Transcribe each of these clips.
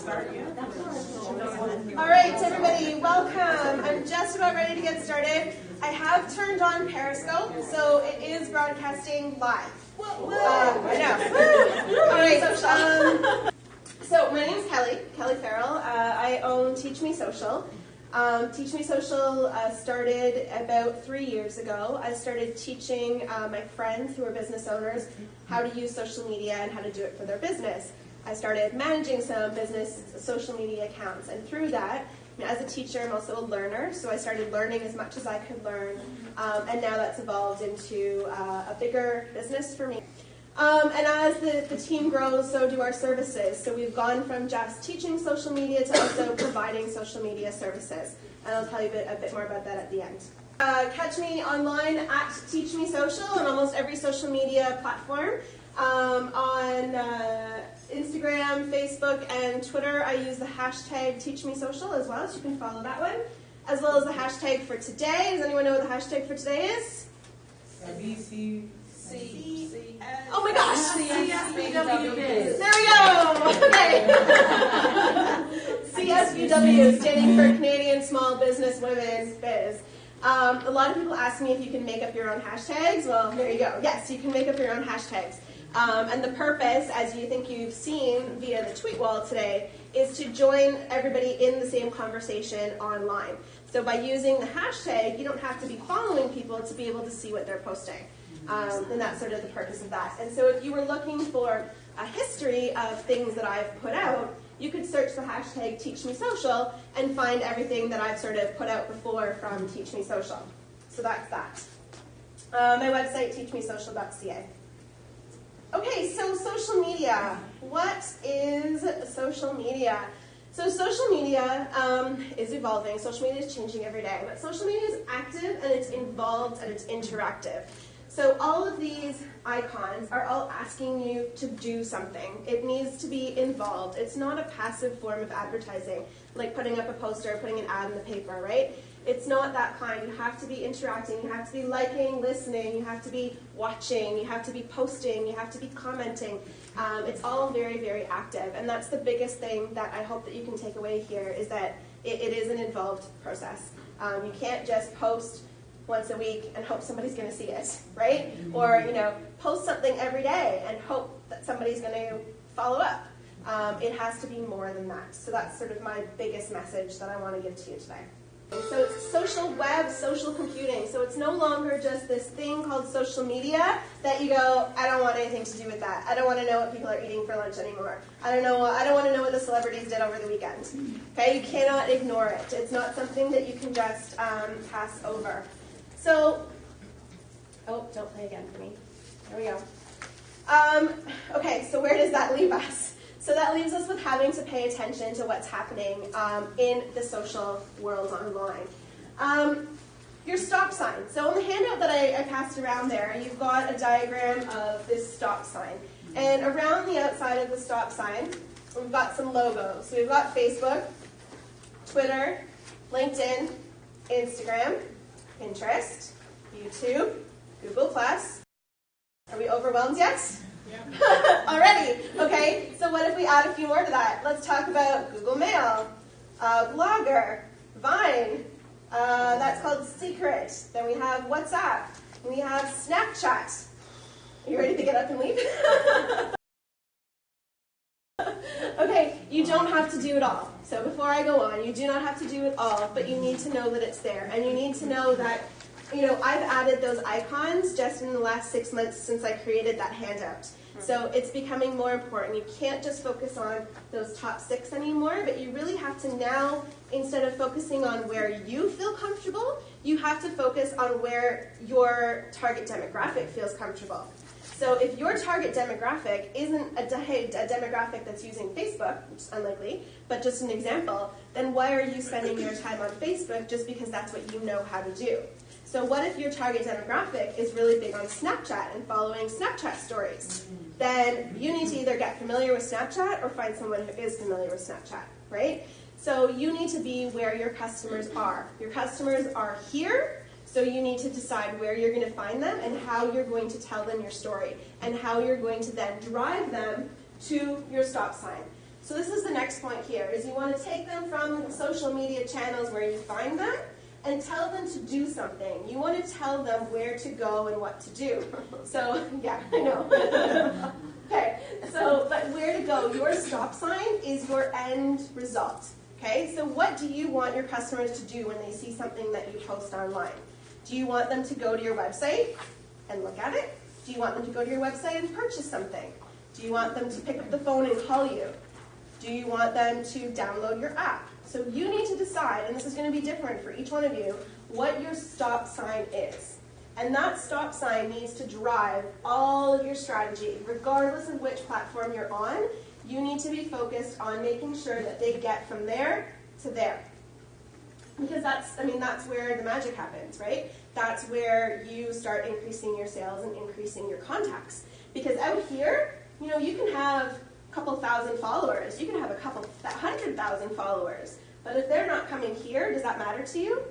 All right, everybody, welcome. I'm just about ready to get started. I have turned on Periscope, so it is broadcasting live. I know. All right. So my name is Kelly Farrell. I own Teach Me Social. Teach Me Social started about 3 years ago. I started teaching my friends who are business owners how to use social media and how to do it for their business. I started managing some business social media accounts, and through that, as a teacher, I'm also a learner, so I started learning as much as I could learn, and now that's evolved into a bigger business for me. And as the team grows, so do our services. So we've gone from just teaching social media to also providing social media services. And I'll tell you a bit more about that at the end. Catch me online at Teach Me Social on almost every social media platform. On Instagram, Facebook, and Twitter, I use the hashtag TeachMeSocial as well, so you can follow that one. As well as the hashtag for today. Does anyone know what the hashtag for today is? Oh my gosh! CSVW Biz. There we go! Okay. CSVW, standing for Canadian Small Business Women Biz. A lot of people ask me if you can make up your own hashtags. Well, there you go. Yes, you can make up your own hashtags. And the purpose, as you think you've seen via the tweet wall today, is to join everybody in the same conversation online. So by using the hashtag, you don't have to be following people to be able to see what they're posting. And that's sort of the purpose of that. And so if you were looking for a history of things that I've put out, you could search the hashtag TeachMeSocial and find everything that I've sort of put out before from Teach Me Social. So that's that. My website, teachmesocial.ca. Okay, so social media. What is social media? So social media is evolving. Social media is changing every day. But social media is active, and it's involved, and it's interactive. So all of these icons are all asking you to do something. It needs to be involved. It's not a passive form of advertising, like putting up a poster, putting an ad in the paper, right? It's not that kind. You have to be interacting. You have to be liking, listening. You have to be watching. You have to be posting. You have to be commenting. It's all very, very active. And that's the biggest thing that I hope that you can take away here is that it is an involved process. You can't just post once a week and hope somebody's going to see it, right? Or, post something every day and hope that somebody's going to follow up. It has to be more than that. So that's sort of my biggest message that I want to give to you today. So it's social web, social computing. So it's no longer just this thing called social media that you go, I don't want anything to do with that. I don't want to know what people are eating for lunch anymore. I don't want to know what the celebrities did over the weekend. Okay, you cannot ignore it. It's not something that you can just pass over. So, don't play again for me. There we go. Okay, so where does that leave us? So that leaves us with having to pay attention to what's happening in the social world online. Your stop sign. So on the handout that I passed around there, you've got a diagram of this stop sign. And around the outside of the stop sign, we've got some logos. So we've got Facebook, Twitter, LinkedIn, Instagram, Pinterest, YouTube, Google+. Are we overwhelmed yet? Yeah. Already. Okay, so what if we add a few more to that? Let's talk about Google Mail, Blogger, Vine, that's called Secret. Then we have WhatsApp. We have Snapchat. Are you ready to get up and leave? Okay, you don't have to do it all. So before I go on, you do not have to do it all, but you need to know that it's there. And you need to know that, I've added those icons just in the last 6 months since I created that handout. So it's becoming more important. You can't just focus on those top 6 anymore, but you really have to now, instead of focusing on where you feel comfortable, you have to focus on where your target demographic feels comfortable. So if your target demographic isn't a demographic that's using Facebook, which is unlikely, but just an example, then why are you spending your time on Facebook just because that's what you know how to do? So what if your target demographic is really big on Snapchat and following Snapchat stories? Then you need to either get familiar with Snapchat or find someone who is familiar with Snapchat, right? So you need to be where your customers are. Your customers are here, so you need to decide where you're going to find them and how you're going to tell them your story and how you're going to then drive them to your stop sign. So this is the next point here, is you want to take them from social media channels where you find them and tell them to do something. You want to tell them where to go and what to do. So, yeah, I know. Okay, so, but where to go? Your stop sign is your end result. Okay, so what do you want your customers to do when they see something that you post online? Do you want them to go to your website and look at it? Do you want them to go to your website and purchase something? Do you want them to pick up the phone and call you? Do you want them to download your app? So you need to decide, and this is going to be different for each one of you, what your stop sign is. And that stop sign needs to drive all of your strategy, regardless of which platform you're on. You need to be focused on making sure that they get from there to there. Because that's where the magic happens, right? That's where you start increasing your sales and increasing your contacts. Because out here, you know, you can have a couple thousand followers. You can have a couple 100,000 followers. But if they're not coming here, does that matter to you?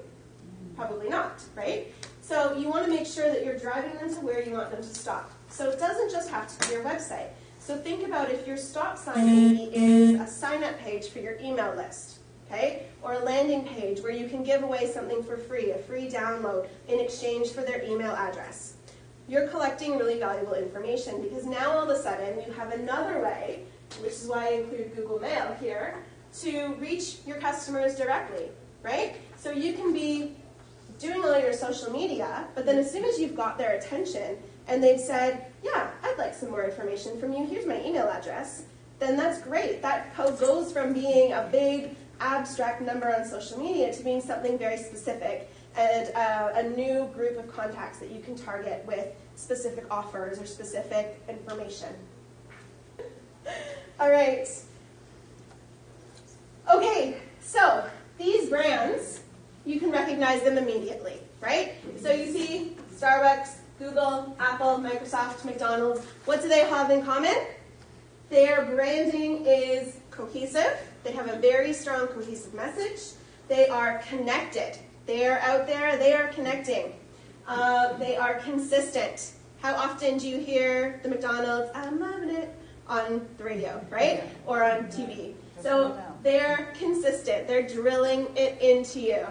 Probably not, right? So you want to make sure that you're driving them to where you want them to stop. So it doesn't just have to be your website. So think about if your stop sign maybe is a sign-up page for your email list, okay? Or a landing page where you can give away something for free, a free download in exchange for their email address. You're collecting really valuable information because now all of a sudden you have another way, which is why I include Google Mail here, to reach your customers directly, right? So you can be doing all your social media, but then as soon as you've got their attention and they've said, yeah, I'd like some more information from you, here's my email address, then that's great. That goes from being a big abstract number on social media to being something very specific and a new group of contacts that you can target with specific offers or specific information. All right. Okay, so these brands, you can recognize them immediately, right? So you see Starbucks, Google, Apple, Microsoft, McDonald's. What do they have in common? Their branding is cohesive. They have a very strong cohesive message. They are connected. They are out there. They are connecting. They are consistent. How often do you hear the McDonald's, I'm loving it, on the radio, right? Or on TV. So they're consistent. They're drilling it into you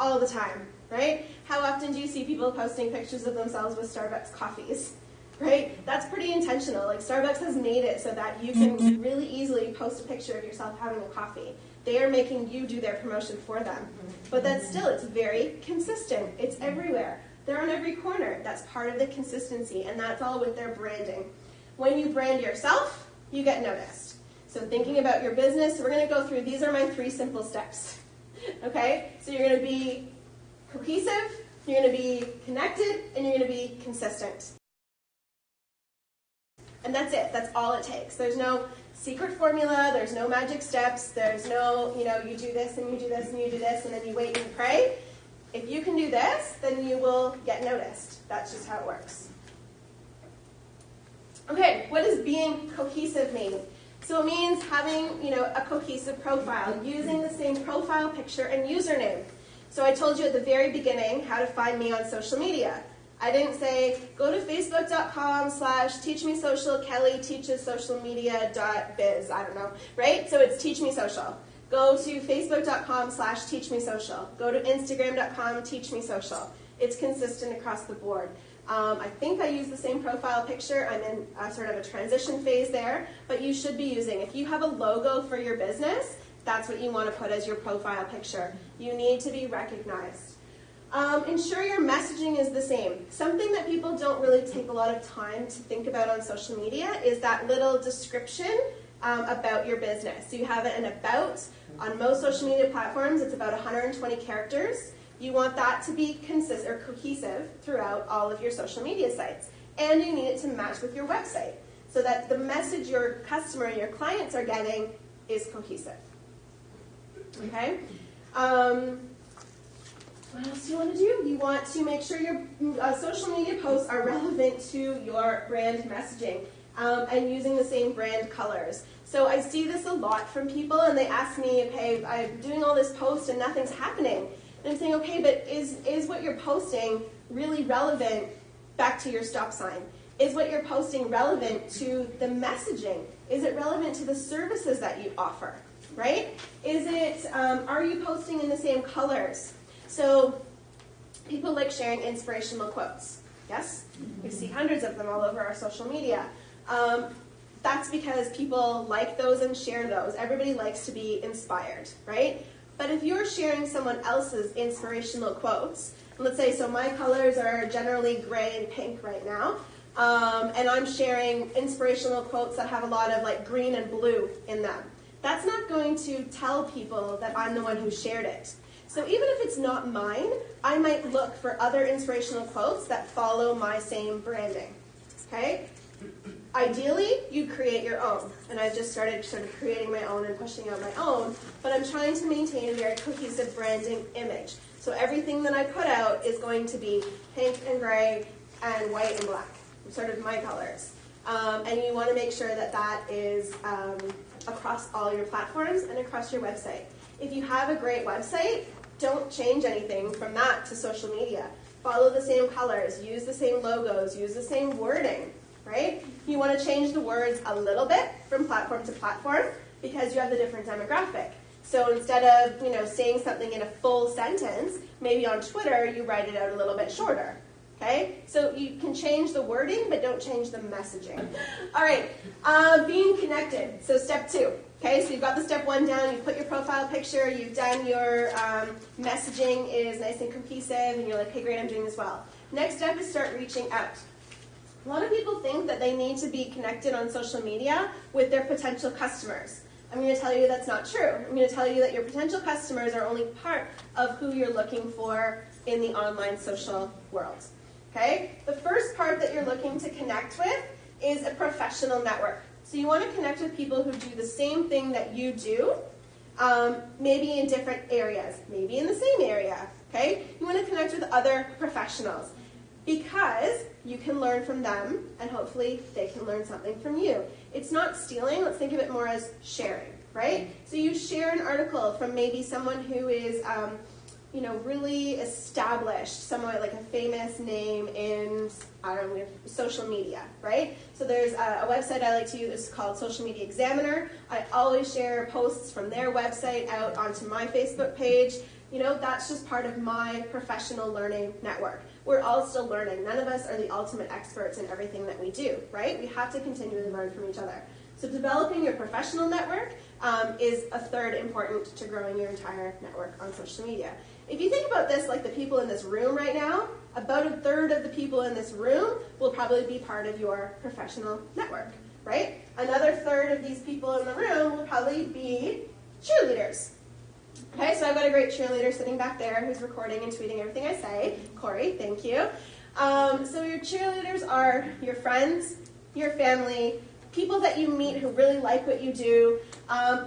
all the time, right? How often do you see people posting pictures of themselves with Starbucks coffees, right? That's pretty intentional. Like Starbucks has made it so that you can really easily post a picture of yourself having a coffee. They are making you do their promotion for them. But then still, it's very consistent. It's everywhere. They're on every corner. That's part of the consistency, and that's all with their branding. When you brand yourself, you get noticed. So thinking about your business, we're going to go through, these are my 3 simple steps. Okay? So you're going to be cohesive, you're going to be connected, and you're going to be consistent. And that's it. That's all it takes. There's no secret formula. There's no magic steps. There's no, you do this and you do this and you do this and then you wait and pray. If you can do this, then you will get noticed. That's just how it works. Okay, what does being cohesive mean? So it means having, a cohesive profile, using the same profile picture and username. So I told you at the very beginning how to find me on social media. I didn't say, go to facebook.com/teachmesocial, Kelly teaches social media.biz, I don't know, right? So it's Teach Me Social. Go to facebook.com/teachmesocial. Go to instagram.com, Teach Me Social. It's consistent across the board. I think I use the same profile picture. I'm in sort of a transition phase there, but you should be using, if you have a logo for your business, that's what you want to put as your profile picture. You need to be recognized. Ensure your messaging is the same. Something that people don't really take a lot of time to think about on social media is that little description about your business. So you have an about. On most social media platforms, it's about 120 characters. You want that to be cohesive throughout all of your social media sites. And you need it to match with your website so that the message your customer and your clients are getting is cohesive. Okay? What else do you want to do? You want to make sure your social media posts are relevant to your brand messaging and using the same brand colors. So I see this a lot from people, and they ask me, okay, I'm doing all this post and nothing's happening. And I'm saying, okay, but is what you're posting really relevant back to your stop sign? Is what you're posting relevant to the messaging Is it relevant to the services that you offer, right? Is it, are you posting in the same colors? So people like sharing inspirational quotes, yes? We see hundreds of them all over our social media. That's because people like those and share those. Everybody likes to be inspired, right? But if you're sharing someone else's inspirational quotes, let's say, so my colors are generally gray and pink right now, and I'm sharing inspirational quotes that have a lot of like green and blue in them. That's not going to tell people that I'm the one who shared it. So even if it's not mine, I might look for other inspirational quotes that follow my same branding, okay? Ideally, you create your own, and I've just started sort of creating my own and pushing out my own, but I'm trying to maintain a very cohesive branding image. So everything that I put out is going to be pink and gray and white and black, sort of my colors. And you want to make sure that that is across all your platforms and across your website. If you have a great website, don't change anything from that to social media. Follow the same colors, use the same logos, use the same wording, right? You want to change the words a little bit from platform to platform because you have the different demographic. So instead of, saying something in a full sentence, maybe on Twitter you write it out a little bit shorter. Okay? So you can change the wording, but don't change the messaging. All right, being connected. So step 2. Okay, so you've got the step 1 down, you've put your profile picture, you've done your messaging is nice and cohesive, and you're like, hey, great, I'm doing this well. Next step is start reaching out. A lot of people think that they need to be connected on social media with their potential customers. I'm going to tell you that's not true. I'm going to tell you that your potential customers are only part of who you're looking for in the online social world. Okay? The first part that you're looking to connect with is a professional network. So you want to connect with people who do the same thing that you do, maybe in different areas, maybe in the same area. Okay? You want to connect with other professionals because you can learn from them and hopefully they can learn something from you. It's not stealing. Let's think of it more as sharing, right? So you share an article from maybe someone who is really established, someone like a famous name in, social media, right? So there's a website I like to use, it's called Social Media Examiner. I always share posts from their website out onto my Facebook page. That's just part of my professional learning network. We're all still learning. None of us are the ultimate experts in everything that we do, right? We have to continually learn from each other. So developing your professional network is a third important to growing your entire network on social media. If you think about this, like the people in this room right now, about a third of the people in this room will probably be part of your professional network, right? Another third of these people in the room will probably be cheerleaders. Okay, so I've got a great cheerleader sitting back there who's recording and tweeting everything I say. Corey, thank you. So your cheerleaders are your friends, your family, people that you meet who really like what you do,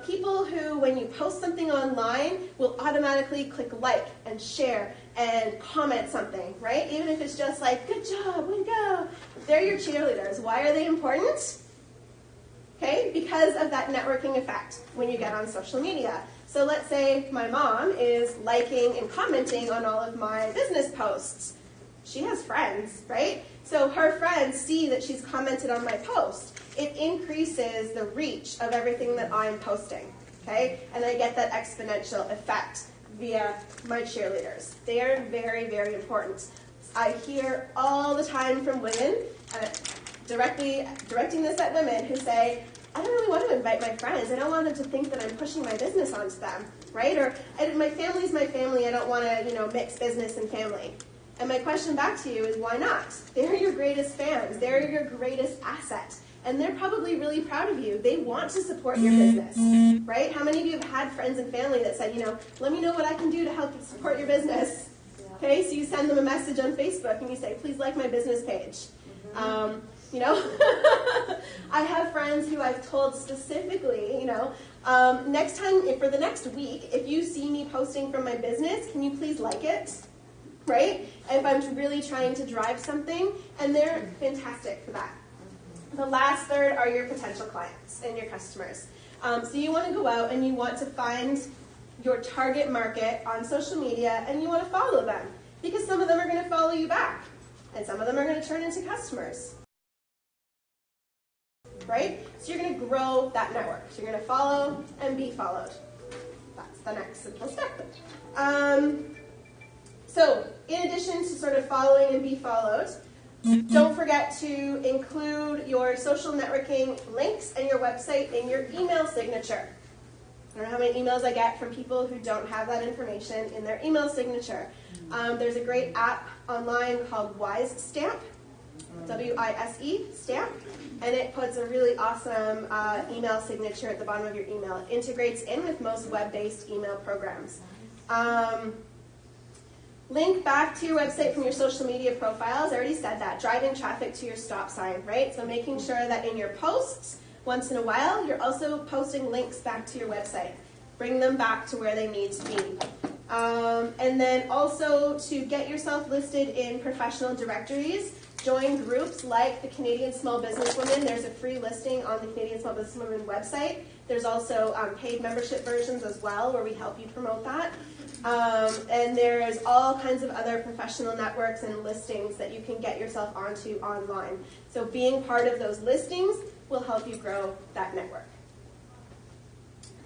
people who, when you post something online, will automatically click like and share and comment something, right? Even if it's just like, good job, way to go. They're your cheerleaders. Why are they important? Okay, because of that networking effect when you get on social media. So let's say my mom is liking and commenting on all of my business posts. She has friends, right? So her friends see that she's commented on my post. It increases the reach of everything that I'm posting, okay? And I get that exponential effect via my cheerleaders. They are very, very important. I hear all the time from women, directing this at women who say, I don't really want to invite my friends. I don't want them to think that I'm pushing my business onto them, right? Or my family's my family. I don't want to, mix business and family. And my question back to you is, why not? They're your greatest fans. They're your greatest asset. And they're probably really proud of you. They want to support your business, right? How many of you have had friends and family that said, let me know what I can do to help support your business? Okay, so you send them a message on Facebook and you say, please like my business page. I have friends who I've told specifically, next time, for the next week, if you see me posting from my business, can you please like it? Right? If I'm really trying to drive something, and they're fantastic for that. The last third are your potential clients and your customers. So you want to go out and you want to find your target market on social media, and you want to follow them, because some of them are going to follow you back, and some of them are going to turn into customers. Right? So you're going to grow that network. So you're going to follow and be followed. That's the next simple step. So in addition to sort of following and be followed, don't forget to include your social networking links and your website in your email signature. I don't know how many emails I get from people who don't have that information in their email signature. There's a great app online called Wise Stamp, W-I-S-E, Stamp, and it puts a really awesome email signature at the bottom of your email. It integrates in with most web-based email programs. Link back to your website from your social media profiles. I already said that. Driving traffic to your stop sign, right? So making sure that in your posts, once in a while, you're also posting links back to your website. Bring them back to where they need to be. And then also to get yourself listed in professional directories, join groups like the Canadian Small Businesswomen. There's a free listing on the Canadian Small Businesswomen website. There's also paid membership versions as well where we help you promote that. And there's all kinds of other professional networks and listings that you can get yourself onto online. So being part of those listings will help you grow that network.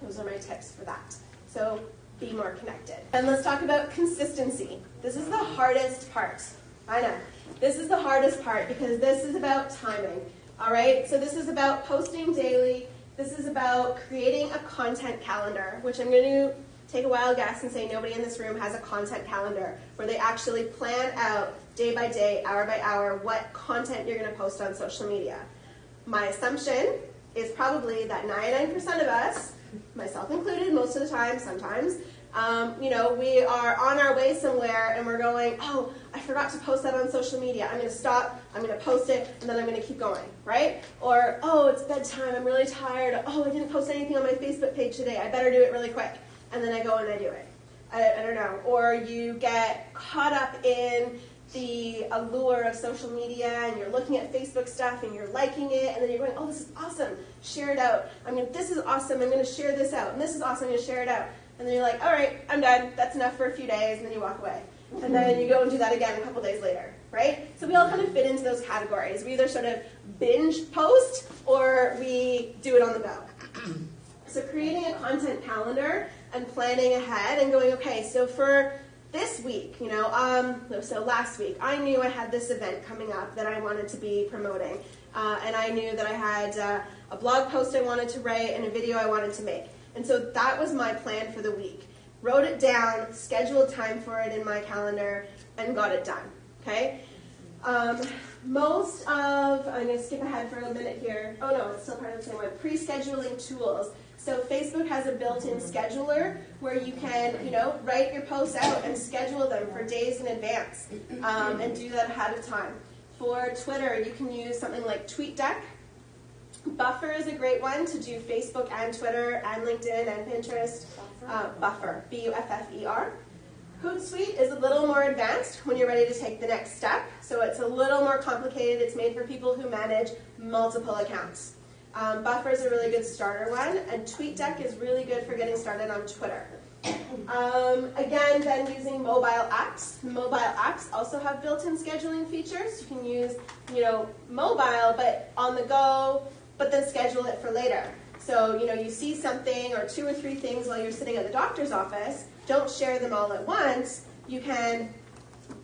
Those are my tips for that. So be more connected. And let's talk about consistency. This is the hardest part. I know. This is the hardest part because this is about timing. All right? So this is about posting daily. This is about creating a content calendar, which I'm going to take a wild guess and say nobody in this room has a content calendar where they actually plan out day by day, hour by hour, what content you're going to post on social media. My assumption is probably that 99% of us, myself included most of the time, sometimes, we are on our way somewhere and we're going, oh, I forgot to post that on social media. I'm going to stop, I'm going to post it, and then I'm going to keep going, right? Or, oh, it's bedtime, I'm really tired. Oh, I didn't post anything on my Facebook page today. I better do it really quick. And then I go and I do it. I don't know. Or you get caught up in the allure of social media and you're looking at Facebook stuff and you're liking it and then you're going, oh, this is awesome, share it out. This is awesome, I'm going to share this out. And this is awesome, I'm going to share it out. And then you're like, all right, I'm done. That's enough for a few days. And then you walk away. And then you go and do that again a couple days later, right? So we all kind of fit into those categories. We either sort of binge post or we do it on the go. So creating a content calendar and planning ahead and going, okay, so for this week, so last week, I knew I had this event coming up that I wanted to be promoting. And I knew that I had a blog post I wanted to write and a video I wanted to make. And so that was my plan for the week. Wrote it down, scheduled time for it in my calendar, and got it done, okay? I'm going to skip ahead for a minute here. Oh no, it's still part of the same one. Pre-scheduling tools. So Facebook has a built-in scheduler where you can, write your posts out and schedule them for days in advance and do that ahead of time. For Twitter, you can use something like TweetDeck. Buffer is a great one to do Facebook and Twitter and LinkedIn and Pinterest. Buffer, B-U-F-F-E-R. Hootsuite is a little more advanced when you're ready to take the next step. So it's a little more complicated. It's made for people who manage multiple accounts. Buffer is a really good starter one, and TweetDeck is really good for getting started on Twitter. Again, then using mobile apps. Mobile apps also have built-in scheduling features. You can use, mobile, but on the go, but then schedule it for later. So, you see something or 2 or 3 things while you're sitting at the doctor's office. Don't share them all at once. You can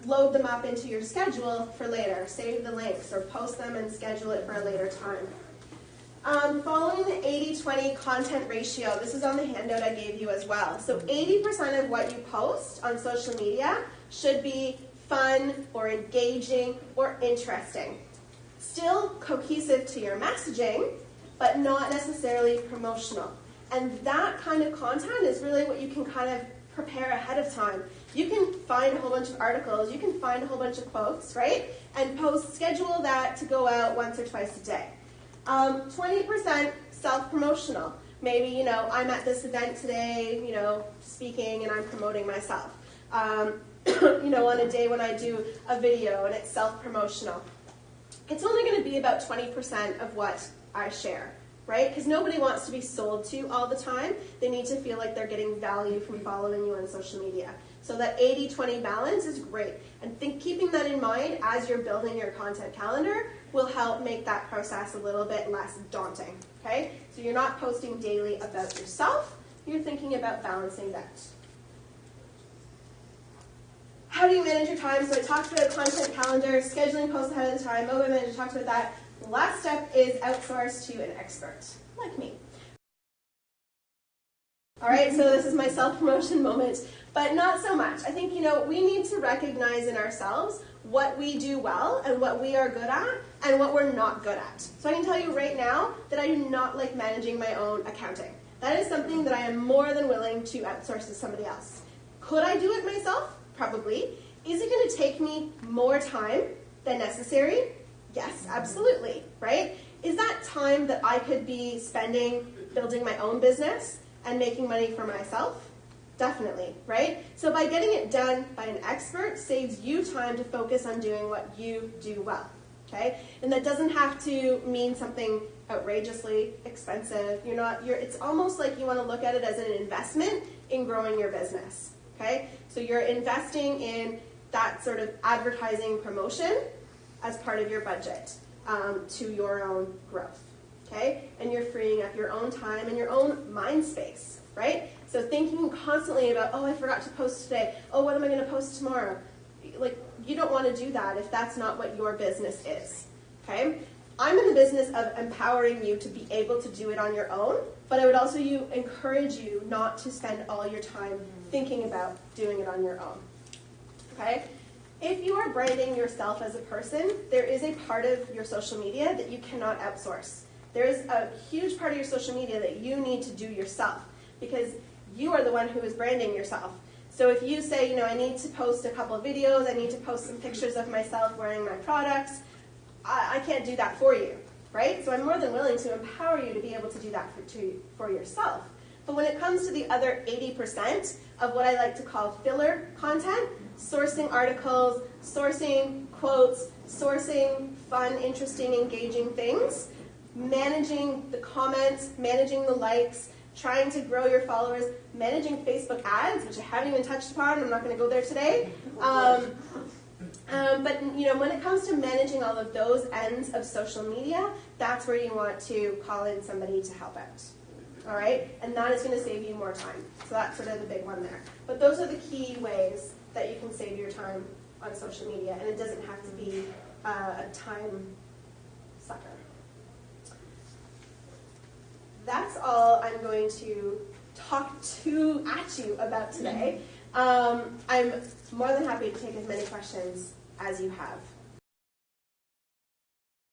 load them up into your schedule for later. Save the links or post them and schedule it for a later time. Following the 80-20 content ratio, this is on the handout I gave you as well. So 80% of what you post on social media should be fun or engaging or interesting. Still cohesive to your messaging, but not necessarily promotional. And that kind of content is really what you can kind of prepare ahead of time. You can find a whole bunch of articles, you can find a whole bunch of quotes, right? And schedule that to go out once or twice a day. 20% self-promotional. Maybe, I'm at this event today, speaking and I'm promoting myself. On a day when I do a video and it's self-promotional. It's only going to be about 20% of what I share, right? Because nobody wants to be sold to all the time. They need to feel like they're getting value from following you on social media. So that 80-20 balance is great. And keeping that in mind as you're building your content calendar will help make that process a little bit less daunting, okay? So you're not posting daily about yourself, you're thinking about balancing that. How do you manage your time? So I talked about content calendar, scheduling posts ahead of the time, mobile manager, talked about that. The last step is outsource to an expert, like me. All right, so this is my self-promotion moment, but not so much. I think, we need to recognize in ourselves what we do well and what we are good at and what we're not good at. So I can tell you right now that I do not like managing my own accounting. That is something that I am more than willing to outsource to somebody else. Could I do it myself? Probably. Is it going to take me more time than necessary? Yes, absolutely, right? Is that time that I could be spending building my own business and making money for myself? Definitely, right? So by getting it done by an expert saves you time to focus on doing what you do well, okay? And that doesn't have to mean something outrageously expensive. It's almost like you want to look at it as an investment in growing your business, okay? So you're investing in that sort of advertising promotion as part of your budget to your own growth, okay? And you're freeing up your own time and your own mind space, right? So thinking constantly about, oh, I forgot to post today. Oh, what am I going to post tomorrow? Like, you don't want to do that if that's not what your business is, okay? I'm in the business of empowering you to be able to do it on your own, but I would also encourage you not to spend all your time thinking about doing it on your own, okay? If you are branding yourself as a person, there is a part of your social media that you cannot outsource. There's a huge part of your social media that you need to do yourself because you are the one who is branding yourself. So if you say, I need to post a couple of videos, I need to post some pictures of myself wearing my products, I can't do that for you, right? So I'm more than willing to empower you to be able to do that for yourself. But when it comes to the other 80% of what I like to call filler content, sourcing articles, sourcing quotes, sourcing fun, interesting, engaging things, managing the comments, managing the likes, trying to grow your followers, managing Facebook ads, which I haven't even touched upon, I'm not going to go there today. But when it comes to managing all of those ends of social media, that's where you want to call in somebody to help out. All right? And that is going to save you more time. So that's sort of the big one there. But those are the key ways that you can save your time on social media, and it doesn't have to be a time sucker. That's all I'm going to talk at you about today. I'm more than happy to take as many questions as you have.